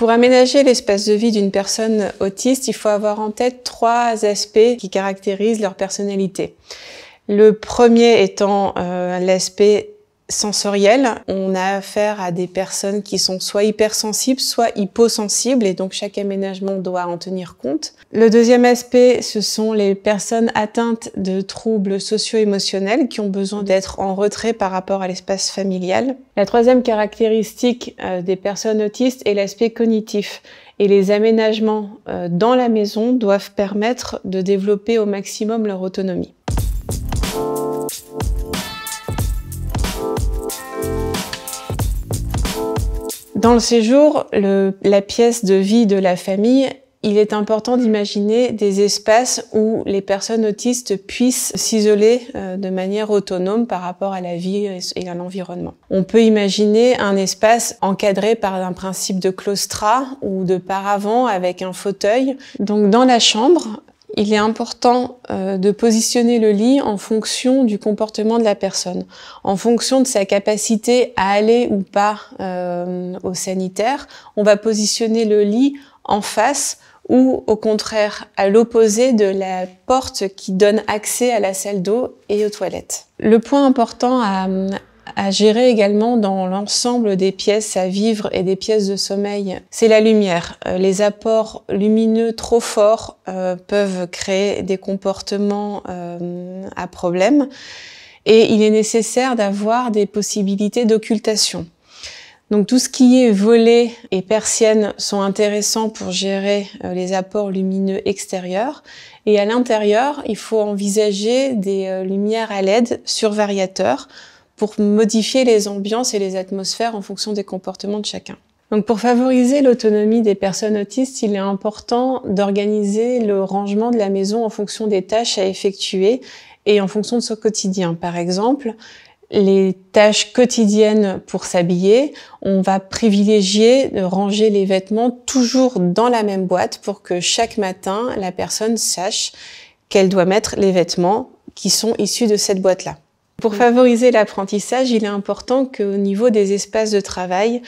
Pour aménager l'espace de vie d'une personne autiste, il faut avoir en tête 3 aspects qui caractérisent leur personnalité. Le premier étant l'aspect sensoriel. On a affaire à des personnes qui sont soit hypersensibles, soit hyposensibles, et donc chaque aménagement doit en tenir compte. Le deuxième aspect, ce sont les personnes atteintes de troubles socio-émotionnels qui ont besoin d'être en retrait par rapport à l'espace familial. La troisième caractéristique des personnes autistes est l'aspect cognitif. Et les aménagements dans la maison doivent permettre de développer au maximum leur autonomie. Dans le séjour, la pièce de vie de la famille, il est important d'imaginer des espaces où les personnes autistes puissent s'isoler de manière autonome par rapport à la vie et à l'environnement. On peut imaginer un espace encadré par un principe de claustrat ou de paravent avec un fauteuil. Donc dans la chambre, il est important de positionner le lit en fonction du comportement de la personne, en fonction de sa capacité à aller ou pas au sanitaire. On va positionner le lit en face ou au contraire à l'opposé de la porte qui donne accès à la salle d'eau et aux toilettes. Le point important à gérer également dans l'ensemble des pièces à vivre et des pièces de sommeil, c'est la lumière. Les apports lumineux trop forts peuvent créer des comportements à problème et il est nécessaire d'avoir des possibilités d'occultation. Donc tout ce qui est volets et persiennes sont intéressants pour gérer les apports lumineux extérieurs. Et à l'intérieur, il faut envisager des lumières à LED sur variateur pour modifier les ambiances et les atmosphères en fonction des comportements de chacun. Donc pour favoriser l'autonomie des personnes autistes, il est important d'organiser le rangement de la maison en fonction des tâches à effectuer et en fonction de son quotidien. Par exemple, les tâches quotidiennes pour s'habiller, on va privilégier de ranger les vêtements toujours dans la même boîte pour que chaque matin, la personne sache qu'elle doit mettre les vêtements qui sont issus de cette boîte-là. Pour favoriser l'apprentissage, il est important qu'au niveau des espaces de travail,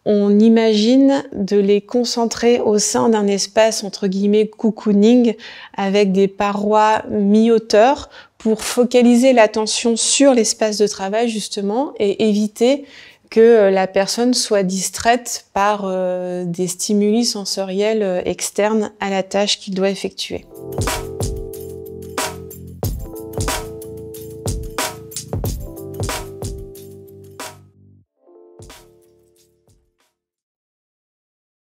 on imagine de les concentrer au sein d'un espace entre guillemets cocooning avec des parois mi-hauteur pour focaliser l'attention sur l'espace de travail justement et éviter que la personne soit distraite par des stimuli sensoriels externes à la tâche qu'il doit effectuer.